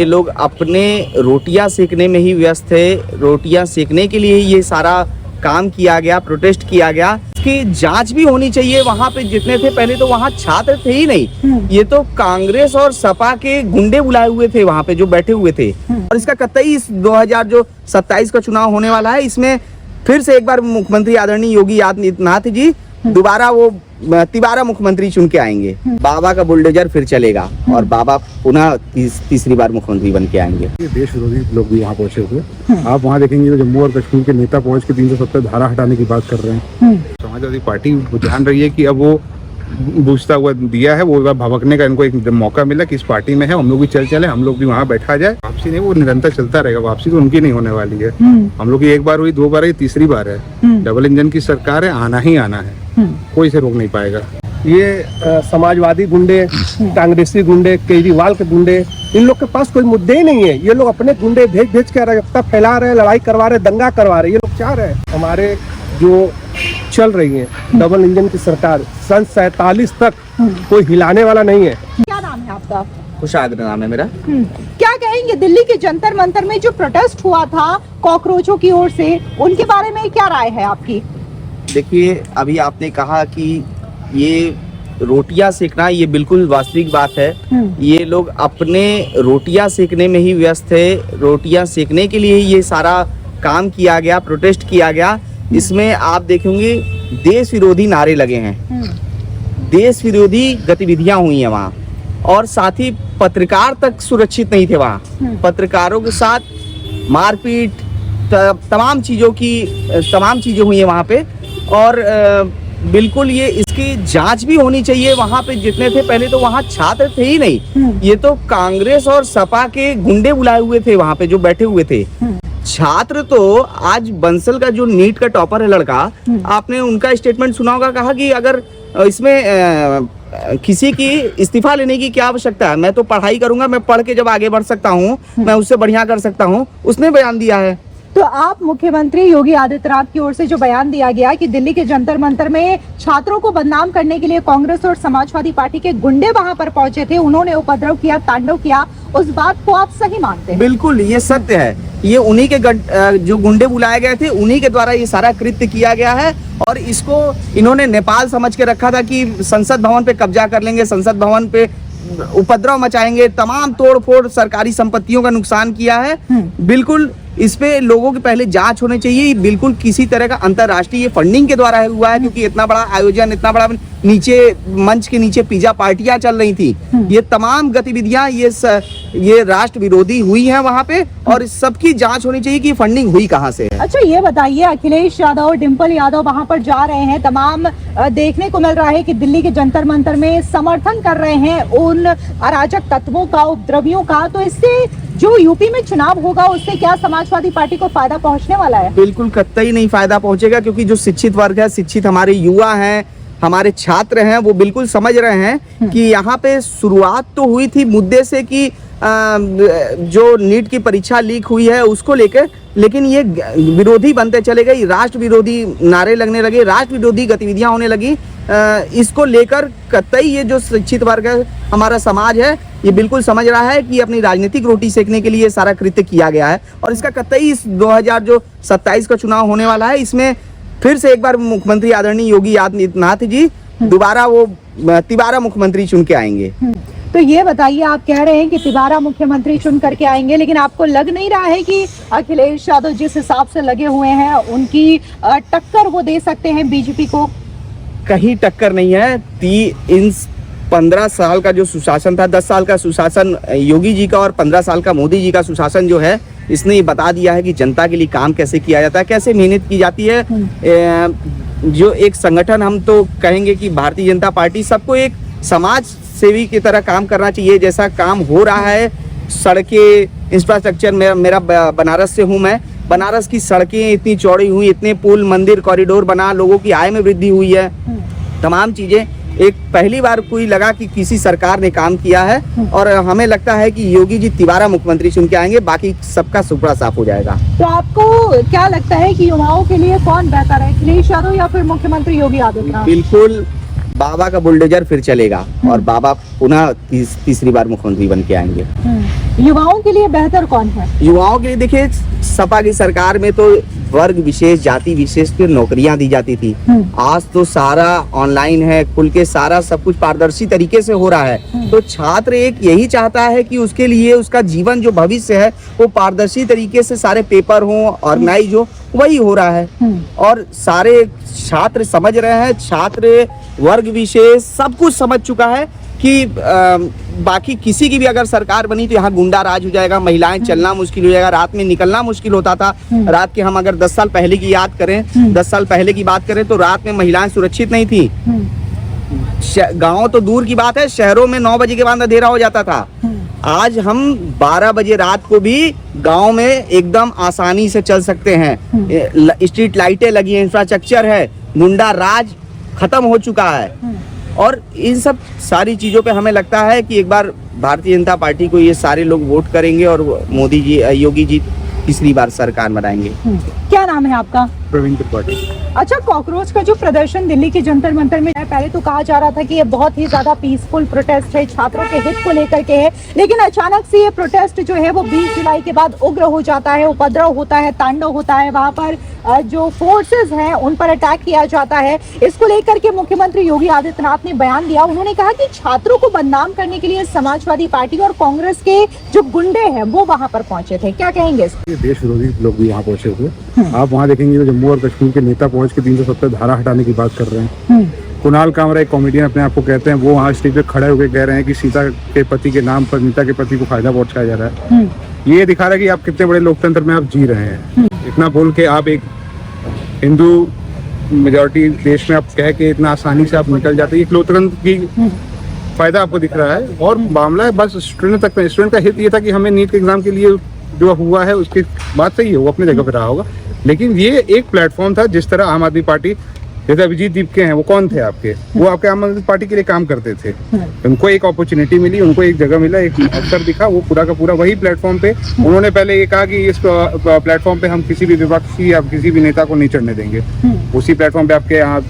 ये लोग अपने रोटियां सेकने में ही व्यस्त है। रोटियां सेकने के लिए ही ये सारा काम किया गया, प्रोटेस्ट किया गया। इसकी जांच भी होनी चाहिए। वहां पे जितने थे पहले तो वहां छात्र थे ही नहीं, ये तो कांग्रेस और सपा के गुंडे बुलाए हुए थे वहां पे जो बैठे हुए थे। और इसका कतई इस 2027 का चुनाव होने वाला है, इसमें फिर से एक बार मुख्यमंत्री आदरणीय योगी आदित्यनाथ जी दोबारा वो तिबारा मुख्यमंत्री चुन के आएंगे। बाबा का बुलडोजर फिर चलेगा और बाबा पुनः तीसरी बार मुख्यमंत्री बन के आएंगे। देश विरोधी लोग भी यहाँ पहुंचे हुए। आप वहाँ देखेंगे जम्मू और कश्मीर के नेता पहुंच के 370 धारा हटाने की बात कर रहे हैं। समाजवादी पार्टी ध्यान रही है कि अब वो बूझता हुआ दिया है, वो भभकने का इनको एक मौका मिला कि इस पार्टी में है, हम लोग भी चले, हम लोग भी वहाँ बैठा जाए। वापसी नहीं, वो निरंतर चलता रहेगा। वापसी तो उनकी नहीं होने वाली है। हम लोग की एक बार हुई, 2 बार है, तीसरी बार है। डबल इंजन की सरकार है, आना ही आना है, कोई इसे रोक नहीं पाएगा। ये समाजवादी गुंडे, कांग्रेसी गुंडे, केजरीवाल के गुंडे, इन लोग के पास कोई मुद्दे ही नहीं है। ये लोग अपने गुंडे भेज के अराजकता फैला रहे, लड़ाई करवा रहे, दंगा करवा रहे। ये लोग चाह रहे हैं हमारे जो चल रही है डबल इंजन की सरकार सन 47 तक कोई हिलाने वाला नहीं है। क्या नाम है आपका? खुशाग्र नाम है मेरा। क्या कहेंगे दिल्ली के जंतर मंतर में जो प्रोटेस्ट हुआ था कॉकरोचों की ओर से, उनके बारे में क्या राय है आपकी? देखिए, अभी आपने कहा कि ये रोटियां सेकना, ये बिल्कुल वास्तविक बात है। ये लोग अपने रोटियां सेकने में ही व्यस्त है। रोटियां सेकने के लिए ही ये सारा काम किया गया, प्रोटेस्ट किया गया। इसमें आप देखेंगे देश विरोधी नारे लगे हैं, देश विरोधी गतिविधियां हुई हैं वहाँ, और साथ ही पत्रकार तक सुरक्षित नहीं थे वहाँ। पत्रकारों के साथ मारपीट, तमाम चीजें हुई हैं वहाँ पे। और बिल्कुल ये इसकी जांच भी होनी चाहिए। वहां पे जितने थे पहले तो वहां छात्र थे ही नहीं, ये तो कांग्रेस और सपा के गुंडे बुलाए हुए थे वहां पे जो बैठे हुए थे। छात्र तो आज बंसल का जो नीट का टॉपर है लड़का, आपने उनका स्टेटमेंट सुना होगा, कहा कि अगर इसमें किसी की इस्तीफा लेने की क्या आवश्यकता है, मैं तो पढ़ाई करूंगा, मैं पढ़ के जब आगे बढ़ सकता हूँ, मैं उससे बढ़िया कर सकता हूँ, उसने बयान दिया है। तो आप मुख्यमंत्री योगी आदित्यनाथ की ओर से जो बयान दिया गया कि दिल्ली के जंतर मंतर में छात्रों को बदनाम करने के लिए कांग्रेस और समाजवादी पार्टी के गुंडे वहां पर पहुंचे थे, उन्होंने उपद्रव किया, तांडव किया, उस बात को आप सही मानते हैं? बिल्कुल, ये सत्य है। ये उन्हीं के जो गुंडे बुलाए गए थे, उन्हीं के द्वारा ये सारा कृत्य किया गया है। और इसको इन्होंने नेपाल समझ के रखा था कि संसद भवन पे कब्जा कर लेंगे, संसद भवन पे उपद्रव मचाएंगे, तमाम तोड़ फोड़, सरकारी संपत्तियों का नुकसान किया है। बिल्कुल इस पे लोगों की पहले जांच होनी चाहिए। बिल्कुल किसी तरह का अंतरराष्ट्रीय फंडिंग के द्वारा हुआ है, क्योंकि इतना बड़ा आयोजन, इतना बड़ा नीचे मंच के नीचे पिज्जा पार्टियां चल रही थी। ये तमाम गतिविधियां ये राष्ट्र विरोधी हुई हैं वहां पे, और इस सबकी जांच होनी चाहिए कि फंडिंग हुई कहां से है। अच्छा, ये बताइए, अखिलेश यादव, डिम्पल यादव वहां पर जा रहे हैं, तमाम देखने को मिल रहा है कि दिल्ली के जंतर मंतर में समर्थन कर रहे हैं उन अराजक तत्वों का, उपद्रवियों का। तो इससे जो यूपी में चुनाव होगा उससे क्या समाजवादी पार्टी को फायदा पहुंचने वाला है? बिल्कुल कतई नहीं फायदा पहुंचेगा, क्योंकि जो शिक्षित वर्ग है, शिक्षित हमारे युवा हैं, हमारे छात्र हैं, वो बिल्कुल समझ रहे हैं कि यहाँ पे शुरुआत तो हुई थी मुद्दे से कि जो नीट की परीक्षा लीक हुई है उसको लेकर, लेकिन ये विरोधी बनते चले गए, राष्ट्र विरोधी नारे लगने लगे, राष्ट्र विरोधी गतिविधियां होने लगी। इसको लेकर कतई ये जो शिक्षित वर्ग है, हमारा समाज है, ये बिल्कुल समझ रहा है कि अपनी राजनीतिक रोटी सेकने के लिए सारा कृत्य किया गया है। और इसका कतई इस 2027 का चुनाव होने वाला है, इसमें फिर से एक बार मुख्यमंत्री आदरणीय योगी आदित्यनाथ जी दोबारा वो तिबारा मुख्यमंत्री चुन के आएंगे। तो ये बताइए, आप कह रहे हैं कि तिबारा मुख्यमंत्री चुन करके आएंगे, लेकिन आपको लग नहीं रहा है कि अखिलेश यादव जिस हिसाब से लगे हुए हैं, उनकी टक्कर वो दे सकते हैं बीजेपी को? कहीं टक्कर नहीं है। इन 15 साल का जो सुशासन था, 10 साल का सुशासन योगी जी का और 15 साल का मोदी जी का सुशासन जो है, इसने ये बता दिया है कि जनता के लिए काम कैसे किया जाता है, कैसे मेहनत की जाती है। जो एक संगठन, हम तो कहेंगे कि भारतीय जनता पार्टी, सबको एक समाज सेवी की तरह काम करना चाहिए, जैसा काम हो रहा है। सड़कें, इंफ्रास्ट्रक्चर, मेरा बनारस से हूँ मैं, बनारस की सड़कें इतनी चौड़ी हुई, इतने पुल, मंदिर, कॉरिडोर बना, लोगों की आय में वृद्धि हुई है, तमाम चीजें। एक पहली बार कोई लगा कि किसी सरकार ने काम किया है, और हमें लगता है कि योगी जी तिबारा मुख्यमंत्री चुन के आएंगे, बाकी सबका सुपड़ा साफ हो जाएगा। तो आपको क्या लगता है कि युवाओं के लिए कौन बेहतर है, अखिलेश यादव या फिर मुख्यमंत्री योगी आदित्यनाथ? बिल्कुल बाबा का बुलडोजर फिर चलेगा और बाबा पुनः तीसरी बार मुख्यमंत्री बन के आएंगे। युवाओं के लिए बेहतर कौन है? युवाओं के लिए देखिए, सपा की सरकार में तो वर्ग विशेष, जाति विशेष की नौकरियां दी जाती थी। आज तो सारा ऑनलाइन है, खुल के सारा सब कुछ पारदर्शी तरीके से हो रहा है। तो छात्र एक यही चाहता है कि उसके लिए उसका जीवन जो भविष्य है वो पारदर्शी तरीके से सारे पेपर हो, ऑर्गेनाइज हो, वही हो रहा है। और सारे छात्र समझ रहे हैं, छात्र वर्ग विशेष सब कुछ समझ चुका है कि बाकी किसी की भी अगर सरकार बनी तो यहाँ गुंडा राज हो जाएगा, महिलाएं चलना मुश्किल हो जाएगा, रात में निकलना मुश्किल होता था। रात के हम अगर 10 साल पहले की याद करें, 10 साल पहले की बात करें तो रात में महिलाएं सुरक्षित नहीं थी। गांव तो दूर की बात है, शहरों में 9 बजे के बाद अंधेरा हो जाता था। आज हम 12 बजे रात को भी गांव में एकदम आसानी से चल सकते हैं। स्ट्रीट लाइटें लगी हैं, इंफ्रास्ट्रक्चर है, गुंडा राज खत्म हो चुका है। और इन सब सारी चीजों पे हमें लगता है कि एक बार भारतीय जनता पार्टी को ये सारे लोग वोट करेंगे और मोदी जी, योगी जी तीसरी बार सरकार बनाएंगे। क्या नाम है आपका? प्रवीण त्रिपाठी। अच्छा, कॉकरोच का जो प्रदर्शन दिल्ली के जंतर मंतर में है, पहले तो कहा जा रहा था कि ये बहुत ही ज्यादा पीसफुल प्रोटेस्ट है, छात्रों के हित को लेकर के है, लेकिन अचानक से ये प्रोटेस्ट जो है वो 20 जुलाई के बाद उग्र हो जाता है, उपद्रव होता है, तांडव होता है, वहाँ पर जो फोर्सेस हैं उन पर अटैक किया जाता है। इसको लेकर के मुख्यमंत्री योगी आदित्यनाथ ने बयान दिया। उन्होंने कहा कि छात्रों को बदनाम करने के लिए समाजवादी पार्टी और कांग्रेस के जो गुंडे हैं वो वहाँ पर पहुंचे थे। क्या कहेंगे? देश विरोधी लोग भी यहाँ पहुंचे हुए। आप वहाँ देखेंगे तो जम्मू और कश्मीर के नेता पहुंच के 370 धारा हटाने की बात कर रहे हैं। कुणाल कामरा, एक कॉमेडियन अपने आप को कहते हैं, वो वहाँ स्टेज पे खड़े होकर कह रहे हैं कि सीता के पति के नाम पर नीता के पति को फायदा पहुंचाया जा रहा है। ये दिखा रहा है कि आप कितने बड़े लोकतंत्र में आप जी रहे हैं। इतना बोल के आप एक हिंदू मेजॉरिटी देश में आप कह के इतना आसानी से आप निकल जाते हैं। एक लोकतंत्र की फायदा आपको दिख रहा है और मामला है बस स्टूडेंट तक। स्टूडेंट का हित ये था कि हमें नीट के एग्जाम के लिए जो हुआ है उसकी बात सही है, वो अपनी जगह पर रहा होगा, लेकिन ये एक प्लेटफॉर्म था। जिस तरह आम आदमी पार्टी, जैसे अभिजीत दीपके हैं, वो कौन थे आपके? वो आपके आम आदमी पार्टी के लिए काम करते थे। उनको एक अपॉर्चुनिटी मिली, उनको एक जगह मिला, एक अवसर दिखा, वो पूरा का पूरा वही प्लेटफॉर्म पे उन्होंने पहले ये कहा कि इस प्लेटफॉर्म पे हम किसी भी विपक्षी या किसी भी नेता को नहीं चढ़ने देंगे। उसी प्लेटफॉर्म पे आपके यहाँ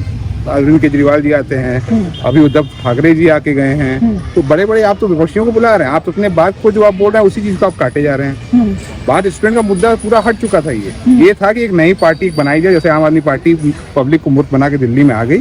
अरविंद केजरीवाल जी आते हैं, अभी उद्धव ठाकरे जी आके गए हैं। तो बड़े बड़े आप तो विपक्षियों को बुला रहे हैं, आप तो अपने बात को जो आप बोल रहे हैं उसी चीज को आप काटे जा रहे हैं। बात स्टूडेंट का मुद्दा पूरा हट चुका था। ये था कि एक नई पार्टी बनाई जाए, जैसे आम आदमी पार्टी पब्लिक को मूर्ख बना के दिल्ली में आ गई,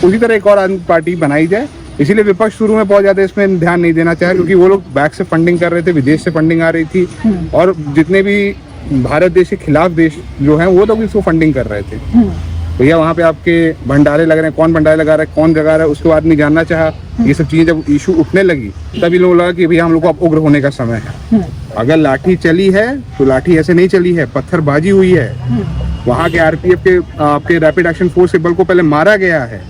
उसी तरह एक और आदमी पार्टी बनाई जाए। इसीलिए विपक्ष शुरू में बहुत ज्यादा इसमें ध्यान नहीं देना चाहे, क्योंकि वो लोग बैक से फंडिंग कर रहे थे, विदेश से फंडिंग आ रही थी, और जितने भी भारत देश के खिलाफ देश जो है वो लोग इसको फंडिंग कर रहे थे। भैया वहाँ पे आपके भंडारे लग रहे हैं, कौन भंडारे लगा रहा है, कौन लगा रहा है, उसके बाद नहीं जानना चाहा। ये सब चीजें जब इशू उठने लगी तभी लोगों लगा कि भैया हम लोग को अब उग्र होने का समय है। अगर लाठी चली है तो लाठी ऐसे नहीं चली है, पत्थरबाजी हुई है। वहाँ के आरपीएफ के आपके रैपिड एक्शन फोर्स के बल को पहले मारा गया है।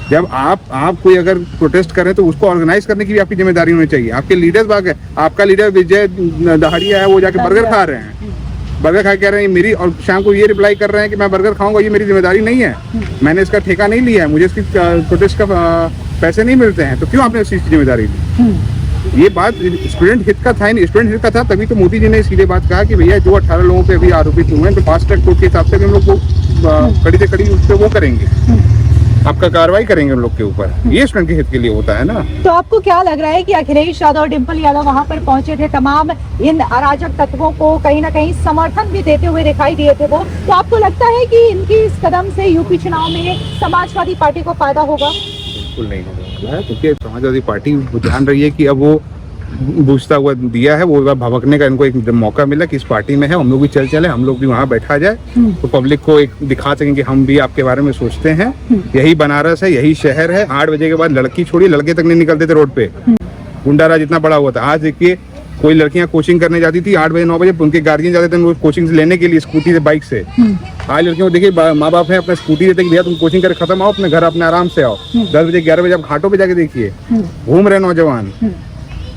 जब आप कोई अगर प्रोटेस्ट करें तो उसको ऑर्गेनाइज करने की भी आपकी जिम्मेदारी होनी चाहिए। आपके लीडर्स बाग है, आपका लीडर विजय दहाड़िया है, वो जाके बर्गर खा रहे हैं, बर्गर खा कह रहे हैं मेरी, और शाम को ये रिप्लाई कर रहे हैं कि मैं बर्गर खाऊंगा, ये मेरी जिम्मेदारी नहीं है, मैंने इसका ठेका नहीं लिया है, मुझे इसकी प्रोटेस्ट का पैसे नहीं मिलते हैं, तो क्यों आपने उस चीज की जिम्मेदारी ली? ये बात स्टूडेंट हित का था, स्टूडेंट हित का था, तभी तो मोदी जी ने सीधे बात कहा कि भैया जो 18 लोगों पे अभी आरोपित हुए हैं तो फास्ट ट्रैक कोर्ट के हिसाब से भी हम लोग को कड़ी से कड़ी उस पर वो करेंगे, आपका कार्रवाई करेंगे उन लोग के ऊपर। ये स्टूडेंट के हित के लिए होता है ना। तो आपको क्या लग रहा है कि अखिलेश यादव और डिम्पल यादव वहां पर पहुंचे थे, तमाम इन अराजक तत्वों को कहीं ना कहीं समर्थन भी देते हुए दिखाई दिए थे वो, तो आपको लगता है कि इनकी इस कदम से यूपी चुनाव में समाजवादी पार्टी को फायदा होगा? बिल्कुल नहीं होगा, क्योंकि समाजवादी पार्टी जान रही है कि अब वो बूझता हुआ दिया है, वो भभकने का इनको एक मौका मिला कि इस पार्टी में है, हम लोग भी चले, हम लोग भी वहाँ बैठा जाए, तो पब्लिक को एक दिखा सकें कि हम भी आपके बारे में सोचते हैं। यही बनारस है, यही शहर है। 8 बजे के बाद लड़की छोड़िए, लड़के तक नहीं निकलते थे रोड पे, गुंडा राज इतना बड़ा हुआ था। आज देखिए कोई लड़कियां कोचिंग करने जाती थी 8 बजे 9 बजे, उनके गार्जियन जाते थे कोचिंग लेने के लिए स्कूटी से, बाइक से। आज लड़कियों को देखिए माँ बाप है अपना स्कूटी देते कि भैया तुम कोचिंग करके खत्म आओ अपने घर, अपने आराम से आओ। 10 बजे 11 बजे आप घाटों पे जाके देखिए, घूम रहे नौजवान।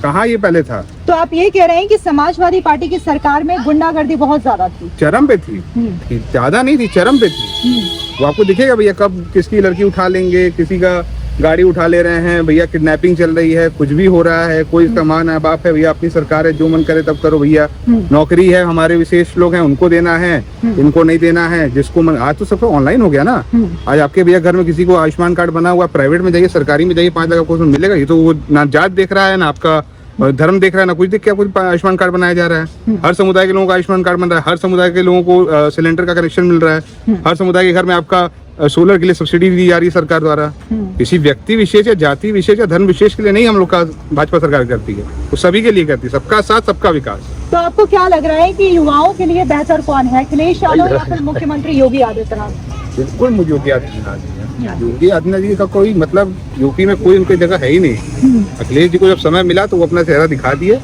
कहाँ ये पहले था? तो आप ये कह रहे हैं कि समाजवादी पार्टी की सरकार में गुंडागर्दी बहुत ज्यादा थी, चरम पे थी, ज्यादा नहीं थी, चरम पे थी। वो आपको दिखेगा भैया कब किसकी लड़की उठा लेंगे, किसी का गाड़ी उठा ले रहे हैं, भैया किडनैपिंग चल रही है, कुछ भी हो रहा है, कोई इसका माँ ना बाप है, भैया अपनी सरकार है, जो मन करे तब करो भैया। नौकरी है, हमारे विशेष लोग हैं उनको देना है, इनको नहीं देना है, जिसको मन। आज तो सब ऑनलाइन हो गया ना। आज आपके भैया घर में किसी को आयुष्मान कार्ड बना हुआ, प्राइवेट में जाइए, सरकारी में जाइए, 5 लाख आपको उसमें मिलेगा। ये तो वो ना जात देख रहा है, ना आपका धर्म देख रहा है, ना कुछ देख के आपको आयुष्मान कार्ड बनाया जा रहा है। हर समुदाय के लोगों का आयुष्मान कार्ड बन रहा है, हर समुदाय के लोगों को सिलेंडर का कनेक्शन मिल रहा है, हर समुदाय के घर में आपका सोलर के लिए सब्सिडी दी जा रही है सरकार द्वारा। किसी व्यक्ति विशेष या जाति विशेष या धर्म विशेष के लिए नहीं हम लोग का भाजपा सरकार करती है, वो सभी के लिए करती है, सबका साथ सबका विकास। तो आपको क्या लग रहा है कि युवाओं के लिए बेहतर कौन है, अखिलेश यादव या फिर मुख्यमंत्री योगी आदित्यनाथ? बिल्कुल मुझे योगी आदित्यनाथ जी हैं। योगी आदित्यनाथ जी का कोई मतलब यूपी में कोई उनकी जगह है ही नहीं। अखिलेश जी को जब समय मिला तो वो अपना चेहरा दिखा दिए।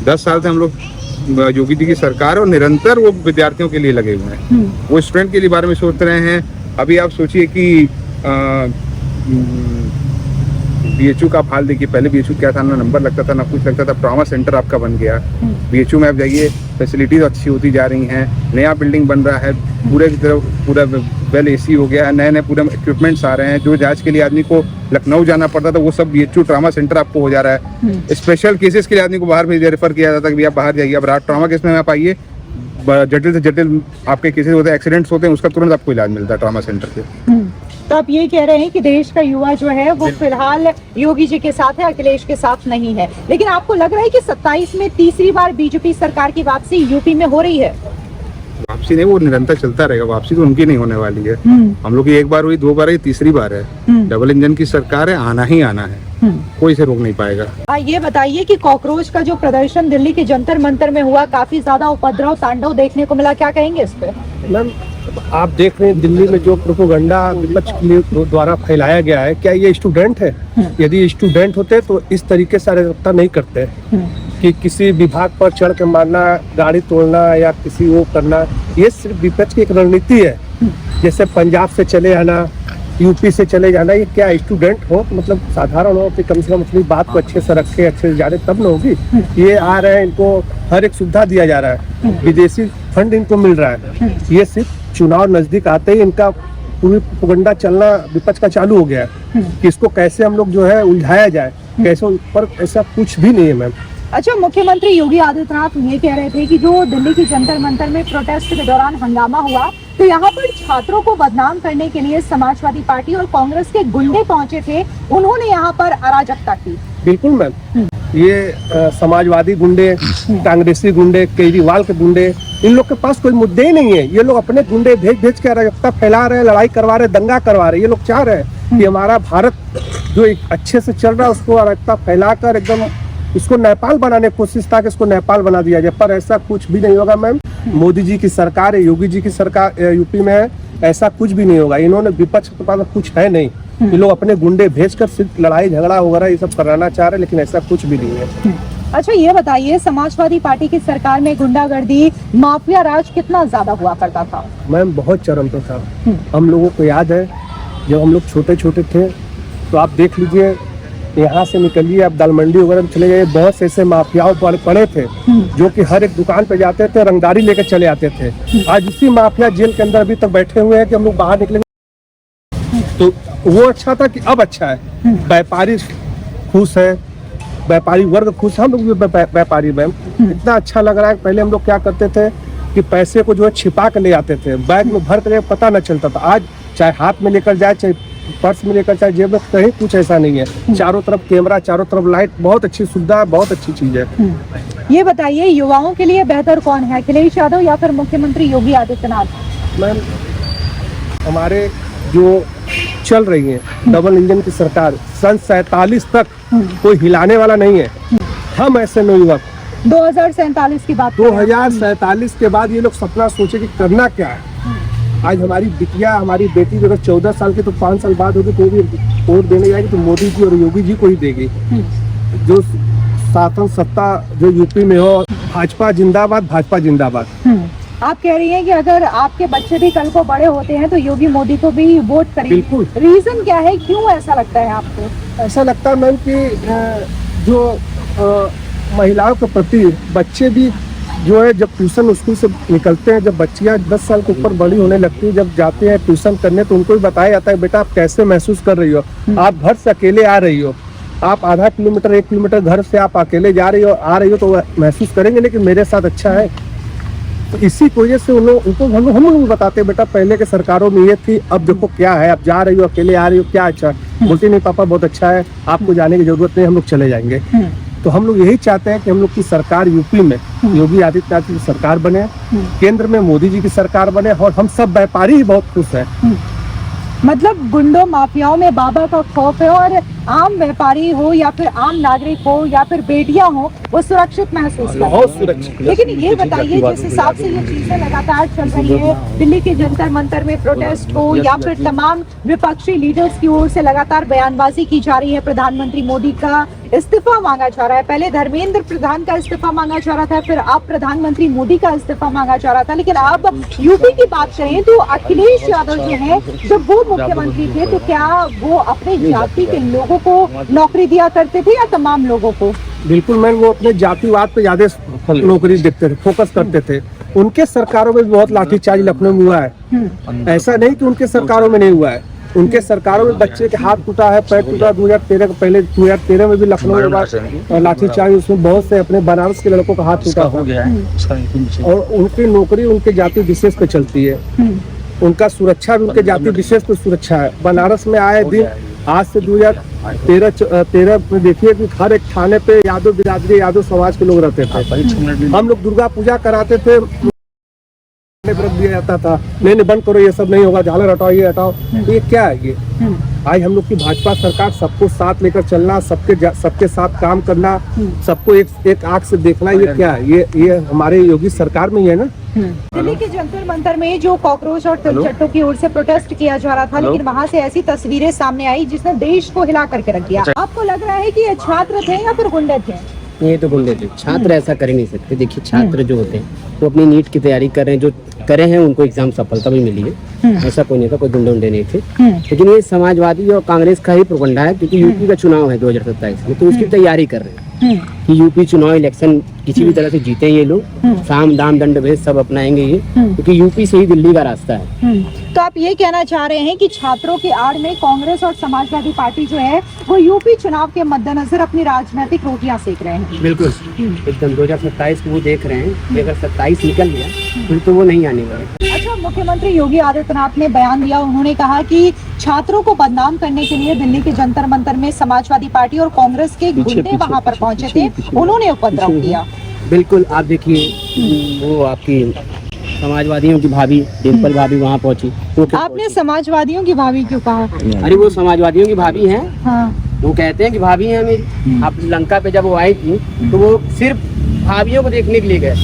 10 साल से हम लोग योगी जी की सरकार और निरंतर वो विद्यार्थियों के लिए लगे हुए हैं, वो स्टूडेंट के लिए बारे में सोच रहे हैं। अभी आप सोचिए कि बीएचयू का हाल देखिए, पहले बीएचयू क्या था, ना नंबर लगता था ना कुछ लगता था, ट्रॉमा सेंटर आपका बन गया। बीएचयू में आप जाइए, फैसिलिटीज अच्छी होती जा रही हैं, नया बिल्डिंग बन रहा है, पूरे की तरफ पूरा वेल एसी हो गया है, नए नए पूरे इक्विपमेंट्स आ रहे हैं। जो जांच के लिए आदमी को लखनऊ जाना पड़ता था वो सब बीएचयू ट्रॉमा सेंटर आपको हो जा रहा है। स्पेशल केसेस के लिए आदमी को बाहर भेज रेफर किया जाता है कि आप बाहर जाइए। अब ट्रॉमा केस में आप आइए, जटिल से जटिल आपके केसेस होते हैं, एक्सीडेंट्स होते हैं, उसका तुरंत आपको इलाज मिलता है ट्रॉमा सेंटर से। तो आप ये कह रहे हैं कि देश का युवा जो है वो फिलहाल योगी जी के साथ है, अखिलेश के साथ नहीं है। लेकिन आपको लग रहा है कि 27 में तीसरी बार बीजेपी सरकार की वापसी यूपी में हो रही है? वापसी नहीं, वो निरंतर चलता रहेगा। वापसी तो उनकी नहीं होने वाली है। हम लोग की एक बार हुई, 2 बार हुई, तीसरी बार है। डबल इंजन की सरकार है, आना ही आना है, कोई से रोक नहीं पाएगा। ये बताइए कि कॉकरोच का जो प्रदर्शन दिल्ली के जंतर मंतर में हुआ, काफी ज्यादा उपद्रव तांडव देखने को मिला, क्या कहेंगे इस पे? मैम, आप देख रहे हैं दिल्ली में जो प्रोपोगंडा विपक्ष के द्वारा फैलाया गया है, क्या ये स्टूडेंट है? यदि स्टूडेंट होते तो इस तरीके से अराजकता नहीं करते कि किसी विभाग पर चढ़ के मारना, गाड़ी तोड़ना या किसी वो करना। ये सिर्फ विपक्ष की एक रणनीति है। जैसे पंजाब से चले आना, यूपी से चले जाना, ये क्या स्टूडेंट हो तो मतलब साधारण हो कि कम से कम अपनी बात को अच्छे से रखे, अच्छे से जाने तब ना होगी। ये आ रहे हैं, इनको हर एक सुविधा दिया जा रहा है, विदेशी फंड इनको मिल रहा है। ये सिर्फ चुनाव नजदीक आते ही इनका पूरी प्रोपेगेंडा चलना विपक्ष का चालू हो गया है कि इसको कैसे हम लोग जो है उलझाया जाए, कैसे। पर ऐसा कुछ भी नहीं है मैम। अच्छा, मुख्यमंत्री योगी आदित्यनाथ ये कह रहे थे कि जो दिल्ली की जंतर मंतर में प्रोटेस्ट के दौरान हंगामा हुआ, तो यहाँ पर छात्रों को बदनाम करने के लिए समाजवादी पार्टी और कांग्रेस के गुंडे पहुंचे थे, उन्होंने यहाँ पर अराजकता की। बिल्कुल मैम, ये समाजवादी गुंडे, कांग्रेसी गुंडे, केजरीवाल के गुंडे, इन लोग के पास कोई मुद्दे ही नहीं है। ये लोग अपने गुंडे भेज भेज के अराजकता फैला रहे हैं, लड़ाई करवा रहे, दंगा करवा रहे। ये लोग चाह रहे हैं कि हमारा भारत जो एक अच्छे से चल रहा है उसको अराजकता फैलाकर एकदम इसको नेपाल बनाने की कोशिश था कि इसको नेपाल बना दिया जाए। पर ऐसा कुछ भी नहीं होगा मैम। मोदी जी की सरकार है, योगी जी की सरकार यूपी में है, ऐसा कुछ भी नहीं होगा। इन्होंने विपक्ष के पास कुछ है नहीं। ये लोग अपने गुंडे भेजकर सिर्फ लड़ाई झगड़ा वगैरह ये सब कराना चाह रहे हैं, लेकिन ऐसा कुछ भी नहीं है। अच्छा, ये बताइए, समाजवादी पार्टी की सरकार में गुंडागर्दी, माफिया राज कितना ज्यादा हुआ करता था? मैम, बहुत चरम पे था। हम लोगों को याद है जब हम लोग छोटे छोटे थे, तो आप देख लीजिए, यहाँ से निकलिए आप दाल मंडी वगैरह में चले जाइए, बहुत से ऐसे माफियाओं पड़े थे जो कि हर एक दुकान पे जाते थे, रंगदारी लेकर चले आते थे। आज इसी माफिया जेल के अंदर अभी तक बैठे हुए हैं कि हम लोग बाहर निकलेंगे। तो वो अच्छा था कि अब अच्छा है। व्यापारी खुश है, व्यापारी वर्ग खुश है, हम लोग भी व्यापारी मैम। इतना अच्छा लग रहा है। पहले हम लोग क्या करते थे कि पैसे को जो है छिपा कर ले आते थे, बैग में भर कर पता न चलता था। आज चाहे हाथ में लेकर जाए, चाहे पर्स में लेकर, चाहे जेब में, कहीं कुछ ऐसा नहीं है। चारों तरफ कैमरा, चारों तरफ लाइट, बहुत अच्छी सुविधा है, बहुत अच्छी चीज है। ये बताइए, युवाओं के लिए बेहतर कौन है, अखिलेश यादव या फिर मुख्यमंत्री योगी आदित्यनाथ? मैम, हमारे जो चल रही है डबल इंजन की सरकार, सन 47 तक कोई हिलाने वाला नहीं है। हम ऐसे नौयुवक 2047 की बात 2047 के बाद ये लोग सपना सोचे कि करना क्या है। आज हमारी बिटिया, हमारी बेटी अगर 14 साल की तो 5 साल बाद होगी तो भी वोट देने जाएगी तो मोदी जी और योगी जी को ही देगी। जो शासन सत्ता जो यूपी में हो, भाजपा जिंदाबाद, भाजपा जिंदाबाद। आप कह रही हैं कि अगर आपके बच्चे भी कल को बड़े होते हैं तो योगी मोदी को भी वोट करेंगे। बिल्कुल। रीजन क्या है, क्यों ऐसा लगता है आपको? ऐसा लगता है मैम कि जो महिलाओं के प्रति बच्चे भी जो है जब ट्यूशन स्कूल से निकलते हैं, जब बच्चियां 10 साल के ऊपर बड़ी होने लगती है, जब जाते हैं ट्यूशन करने तो उनको भी बताया जाता है बेटा आप कैसे महसूस कर रही हो, आप घर से अकेले आ रही हो, आप आधा किलोमीटर 1 किलोमीटर घर से आप अकेले जा रही हो आ रही हो तो महसूस करेंगे लेकिन मेरे साथ अच्छा है। तो इसी की वजह से उनको हम लोग भी बताते हैं बेटा पहले के सरकारों में ये थी, अब देखो क्या है, आप जा रही हो अकेले आ रही हो क्या अच्छा है। बोलती नहीं पापा बहुत अच्छा है, आपको जाने की जरूरत नहीं, हम लोग चले जाएंगे। तो हम लोग यही चाहते हैं कि हम लोग की सरकार यूपी में योगी आदित्यनाथ की सरकार बने, केंद्र में मोदी जी की सरकार बने और हम सब व्यापारी ही बहुत खुश हैं। मतलब गुंडों माफियाओं में बाबा का खौफ है और आम व्यापारी हो या फिर आम नागरिक हो या फिर बेटियां हो वो सुरक्षित महसूस करते हैं। बहुत सुरक्षित। लेकिन ये बताइए जिस हिसाब से ये चीजें लगातार चल रही है, दिल्ली के जंतर मंतर में प्रोटेस्ट हो या फिर तमाम विपक्षी लीडर्स की ओर से लगातार बयानबाजी की जा रही है, प्रधानमंत्री मोदी का इस्तीफा मांगा जा रहा है, पहले धर्मेंद्र प्रधान का इस्तीफा मांगा जा रहा था, फिर अब प्रधानमंत्री मोदी का इस्तीफा मांगा जा रहा था, लेकिन अब यूपी की बात करें तो अखिलेश यादव जो है जब वो मुख्यमंत्री थे तो क्या वो अपने जाति के लोगों को नौकरी दिया करते थे या तमाम लोगों को? बिल्कुल मैम, वो अपने जातिवाद पे ज्यादा नौकरी देखते थे, फोकस करते थे। उनके सरकारों में भी बहुत लाठीचार्ज लखनऊ में हुआ है, ऐसा नहीं कि उनके सरकारों में नहीं हुआ है। उनके सरकारों में बच्चे के हाथ टूटा है, पैर टूटा। 2013 के पहले 2013 में भी लखनऊ में लाठीचार्ज, उसमें बहुत से अपने बनारस के लड़कों का हाथ टूटा था। और उनकी नौकरी उनके जाति विशेष पे चलती है, उनका सुरक्षा भी उनके जाति विशेष पे सुरक्षा है। बनारस में आए दिन आज से 2013 में देखिए कि हर एक थाने पे यादव बिरादरी यादव समाज के लोग रहते थे। हम लोग दुर्गा पूजा कराते थे, व्रत दिया जाता था, नहीं बंद करो ये सब नहीं होगा, झालर हटाओ ये हटाओ। तो ये क्या है? ये आज हम लोग की भाजपा सरकार सबको साथ लेकर चलना, सबके साथ काम करना, सबको एक आंख से देखना, ये क्या है? ये हमारे योगी सरकार में ही है ना। दिल्ली के जंतर मंतर में जो कॉकरोच और तिलचट्टों की ओर से प्रोटेस्ट किया जा रहा था, लेकिन वहां से ऐसी तस्वीरें सामने आई जिसने देश को हिला करके रख दिया। आपको लग रहा है कि ये छात्र थे या फिर गुंडे थे? ये तो गुंडे थे, छात्र ऐसा कर ही नहीं सकते। देखिए छात्र जो होते हैं वो अपनी नीट की तैयारी कर रहे हैं, जो करे हैं उनको एग्जाम सफलता भी मिली है, ऐसा कोई नहीं था, कोई गुंडे उंडे नहीं थे। लेकिन ये समाजवादी और कांग्रेस का ही प्रोपगंडा है, क्योंकि यूपी का चुनाव है 2027 में, तो उसकी तैयारी कर रहे हैं कि यूपी चुनाव इलेक्शन किसी भी तरह से जीते ये लोग, साम दाम दंड भेद सब अपनाएंगे ये, क्योंकि यूपी से ही दिल्ली का रास्ता है। तो आप ये कहना चाह रहे हैं कि छात्रों की आड़ में कांग्रेस और समाजवादी पार्टी जो है वो यूपी चुनाव के मद्देनजर अपनी राजनीतिक रोटियां सेक रहे हैं? बिल्कुल एकदम 2027 को वो देख रहे हैं कि अगर 27 निकल गया फिर तो वो नहीं आने वाले। अच्छा, मुख्यमंत्री योगी आदित्यनाथ ने बयान दिया, उन्होंने कहा कि छात्रों को बदनाम करने के लिए दिल्ली के जंतर मंतर में समाजवादी पार्टी और कांग्रेस के गुंडे वहां पर पहुंचे थे, उन्होंने उपद्रव किया। बिल्कुल, आप देखिए वो आपकी समाजवादियों की भाभी डिम्पल भाभी वहाँ पहुंची। तो आपने समाजवादियों की भाभी क्यों कहा? अरे वो समाजवादियों की भाभी हैं। हाँ। वो कहते हैं कि भाभी हैं मेरी। आप लंका पे जब वो आई थी तो वो सिर्फ भाभियों को देखने के लिए गए।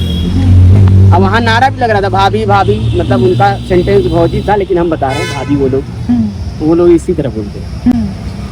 अब वहाँ नारा भी लग रहा था भाभी भाभी, मतलब उनका सेंटेंस भौजी था, लेकिन हम बता रहे हैं भाभी वो लोग, तो वो लोग इसी तरह बोलते हैं।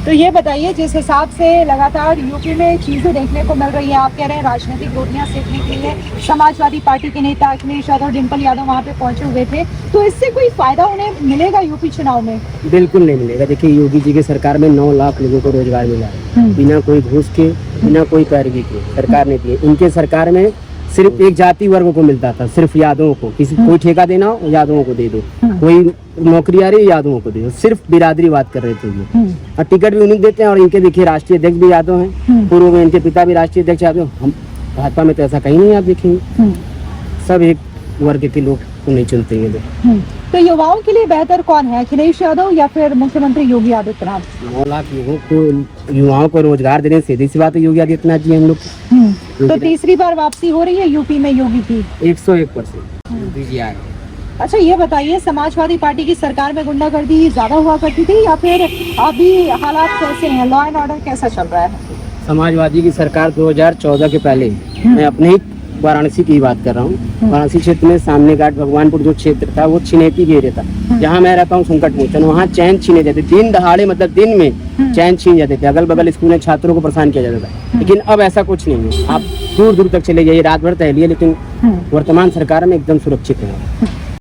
तो ये बताइए, जिस हिसाब से लगातार यूपी में चीजें देखने को मिल रही है, आप कह रहे हैं राजनीतिक रोटियां सेकने के लिए समाजवादी पार्टी के नेता अखिलेश यादव डिम्पल यादव वहाँ पे पहुंचे हुए थे, तो इससे कोई फायदा उन्हें मिलेगा यूपी चुनाव में? बिल्कुल नहीं मिलेगा। देखिए योगी जी की सरकार में 9 लाख लोगों को रोजगार मिला है, बिना कोई घूस के, बिना कोई पैरवी के सरकार ने दिए। इनके सरकार में सिर्फ एक जाति वर्ग को मिलता था, सिर्फ यादवों को। किसी कोई ठेका देना हो यादवों को दे दो, कोई नौकरी आ रही है यादवों को दे दो, सिर्फ बिरादरी बात कर रहे थे ये। और टिकट भी उन्हीं को देते हैं, और इनके देखिए राष्ट्रीय अध्यक्ष भी यादव हैं, पूर्व में इनके पिता भी राष्ट्रीय अध्यक्ष यादव। हम भाजपा में तो ऐसा कहीं नहीं आप देखेंगे, सब एक वर्ग के लोग को नहीं चुनते ये लोग। तो युवाओं के लिए बेहतर कौन है, अखिलेश यादव या फिर मुख्यमंत्री योगी आदित्यनाथ? 9 लाख लोगों को, युवाओं को रोजगार देने, सीधी सी बात है योगी आदित्यनाथ जी हम लोग। तो तीसरी बार वापसी हो रही है यूपी में योगी की? 101%। अच्छा, ये बताइए, समाजवादी पार्टी की सरकार में गुंडागर्दी ज्यादा हुआ करती थी या फिर अभी हालात कैसे हैं, लॉ एंड ऑर्डर कैसा चल रहा है? समाजवादी की सरकार 2014 के पहले, मैं अपने ही वाराणसी की बात कर रहा हूँ। वाराणसी क्षेत्र में सामने घाट भगवानपुर जो क्षेत्र था वो छिनेती के एरिया था, जहाँ मैं रहता हूँ संकट मोचन, वहाँ चैन छीने जाते, दिन दहाड़े, मतलब दिन में चैन छीन जाते थे। अगल बगल स्कूल में छात्रों को परेशान किया जाता था, लेकिन अब ऐसा कुछ नहीं है। आप दूर दूर तक चले जाइए, रात भर टहलिए, लेकिन वर्तमान सरकार में एकदम सुरक्षित है।